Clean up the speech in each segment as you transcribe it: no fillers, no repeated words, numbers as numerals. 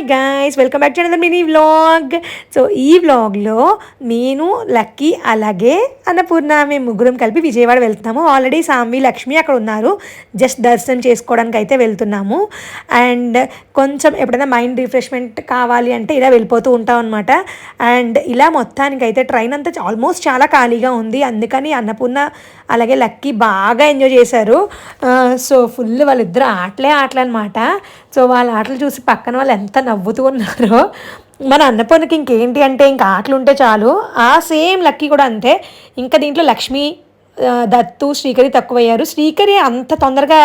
Hi guys, welcome back to another mini vlog. So ఈ వ్లాగ్లో నేను, లక్కీ, అలాగే అన్నపూర్ణ మేము ముగ్గురం కలిపి విజయవాడ వెళ్తున్నాము. ఆల్రెడీ సామ్వి, లక్ష్మి అక్కడ ఉన్నారు. జస్ట్ దర్శనం చేసుకోవడానికి అయితే వెళ్తున్నాము. అండ్ కొంచెం ఎప్పుడైనా మైండ్ రిఫ్రెష్మెంట్ కావాలి అంటే ఇలా వెళ్ళిపోతూ ఉంటాం అనమాట. అండ్ ఇలా మొత్తానికి అయితే ట్రైన్ అంతా ఆల్మోస్ట్ చాలా ఖాళీగా ఉంది. అందుకని అన్నపూర్ణ అలాగే లక్కీ బాగా ఎంజాయ్ చేశారు. సో ఫుల్ వాళ్ళిద్దరు ఆటలే అనమాట. సో వాళ్ళ ఆటలు చూసి పక్కన వాళ్ళు ఎంత నవ్వుతూ ఉన్నారో. మన అన్నపూర్ణకి ఇంకేంటి అంటే ఇంకా ఆటలు ఉంటే చాలు. ఆ సేమ్ లక్కీ కూడా అంతే. ఇంకా దీంట్లో లక్ష్మి, దత్తు, శ్రీకరి తక్కువయ్యారు. శ్రీకరి అంత తొందరగా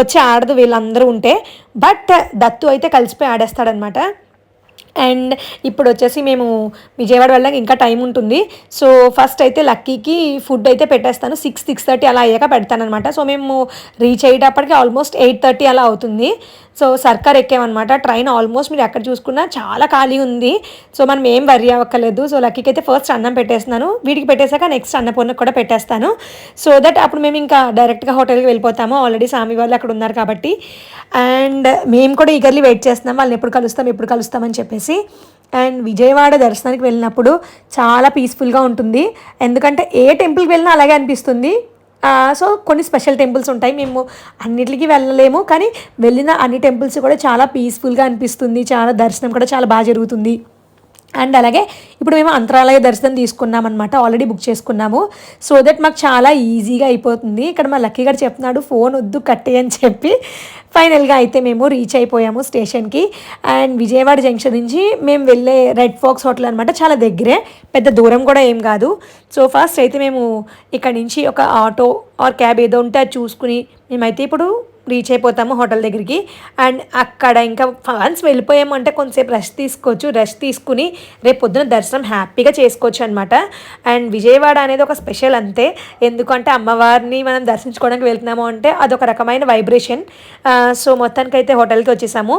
వచ్చి ఆడదు వీళ్ళందరూ ఉంటే. బట్ దత్తు అయితే కలిసిపోయి ఆడేస్తాడనమాట. అండ్ ఇప్పుడు వచ్చేసి మేము విజయవాడ వెళ్ళడానికి ఇంకా టైం ఉంటుంది. సో ఫస్ట్ అయితే లక్కీకి ఫుడ్ అయితే పెట్టేస్తాను. 6:30 అలా అయ్యాక పెడతాను అనమాట. సో మేము రీచ్ అయ్యేటప్పటికి ఆల్మోస్ట్ 8:30 అలా అవుతుంది. సో సర్కార్ ఎక్కామన్నమాట. ట్రైన్ ఆల్మోస్ట్ మీరు ఎక్కడ చూసుకున్నా చాలా ఖాళీ ఉంది. సో మనం ఏం వరి అవ్వక్కర్లేదు. సో లక్కీకి అయితే ఫస్ట్ అన్నం పెట్టేస్తున్నాను. వీటికి పెట్టేశాక నెక్స్ట్ అన్నపూర్ణకు కూడా పెట్టేస్తాను. సో దట్ అప్పుడు మేము ఇంకా డైరెక్ట్గా హోటల్కి వెళ్ళిపోతాము. ఆల్రెడీ సామి వాళ్ళు అక్కడ ఉన్నారు కాబట్టి. అండ్ మేము కూడా ఈగర్లీ వెయిట్ చేస్తున్నాం వాళ్ళని ఎప్పుడు కలుస్తామని చెప్పేసి. అండ్ విజయవాడ దర్శనానికి వెళ్ళినప్పుడు చాలా పీస్ఫుల్గా ఉంటుంది. ఎందుకంటే ఏ టెంపుల్కి వెళ్ళినా అలాగే అనిపిస్తుంది. సో కొన్ని స్పెషల్ టెంపుల్స్ ఉంటాయి. మేము అన్నిటికీ వెళ్ళలేము, కానీ వెళ్ళిన అన్ని టెంపుల్స్ కూడా చాలా పీస్ఫుల్గా అనిపిస్తుంది. చాలా దర్శనం కూడా చాలా బాగా జరుగుతుంది. అండ్ అలాగే ఇప్పుడు మేము అంతరాలయ దర్శనం తీసుకున్నాం అనమాట. ఆల్రెడీ బుక్ చేసుకున్నాము. సో దట్ మాకు చాలా ఈజీగా అయిపోతుంది. ఇక్కడ మా లక్కీ గారు చెప్తున్నాడు ఫోన్ వద్దు కట్టే అని చెప్పి. ఫైనల్గా అయితే మేము రీచ్ అయిపోయాము స్టేషన్కి. అండ్ విజయవాడ జంక్షన్ నుంచి మేము వెళ్ళే రెడ్ ఫాక్స్ హోటల్ అనమాట. చాలా దగ్గరే, పెద్ద దూరం కూడా ఏం కాదు. సో ఫస్ట్ అయితే మేము ఇక్కడ నుంచి ఒక ఆటో ఆర్ క్యాబ్ ఏదో ఉంటే అది చూసుకుని మేమైతే ఇప్పుడు రీచ్ అయిపోతాము హోటల్ దగ్గరికి. అండ్ అక్కడ ఇంకా వన్స్ వెళ్ళిపోయాము అంటే కొంతసేపు రెస్ట్ తీసుకోవచ్చు. రెస్ట్ తీసుకుని రేపు పొద్దున దర్శనం హ్యాపీగా చేసుకోవచ్చు అనమాట. అండ్ విజయవాడ అనేది ఒక స్పెషల్ అంతే. ఎందుకంటే అమ్మవారిని మనం దర్శించుకోవడానికి వెళ్తున్నాము అంటే అదొక రకమైన వైబ్రేషన్. సో మొత్తానికైతే హోటల్కి వచ్చేసాము.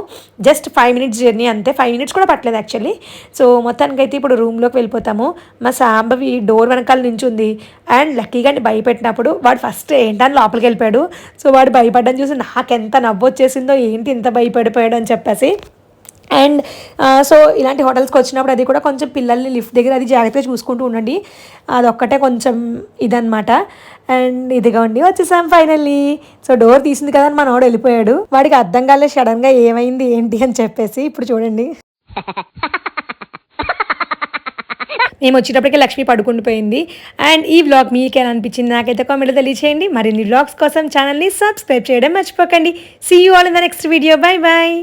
జస్ట్ 5 minutes జర్నీ అంతే. 5 minutes కూడా పట్టలేదు యాక్చువల్లీ. సో మొత్తానికైతే ఇప్పుడు రూమ్లోకి వెళ్ళిపోతాము. మా సాంబవి డోర్ వెనకాల నుంచి ఉంది. అండ్ లక్కీ గారిని భయపెట్టినప్పుడు వాడు ఫస్ట్ ఏంటని లోపలికి వెళ్ళిపోయాడు. సో వాడు భయపడ్డం చూసి నాకెంత నవ్వు వచ్చేసిందో, ఏంటి ఇంత భయపడిపోయాడు అని చెప్పేసి. అండ్ సో ఇలాంటి హోటల్స్కి వచ్చినప్పుడు అది కూడా కొంచెం పిల్లల్ని లిఫ్ట్ దగ్గర అది జాగ్రత్తగా చూసుకుంటూ ఉండండి. అదొక్కటే కొంచెం ఇదనమాట. అండ్ ఇదిగోండి వచ్చేసాం ఫైనల్లీ. సో డోర్ తీసింది కదా అని మనోడు వెళ్ళిపోయాడు. వాడికి అర్థం కాలేదు సడన్గా ఏమైంది ఏంటి అని చెప్పేసి. ఇప్పుడు చూడండి మేము వచ్చేటప్పటికి లక్ష్మి పడుకుండిపోయింది. అండ్ ఈ వ్లాగ్ మీకు ఎలా అనిపించింది నాకైతే కామెంట్లో తెలియచేయండి. మరిన్ని వ్లాగ్స్ కోసం ఛానల్ని సబ్స్క్రైబ్ చేయడం మర్చిపోకండి. See you all in the next video. Bye bye.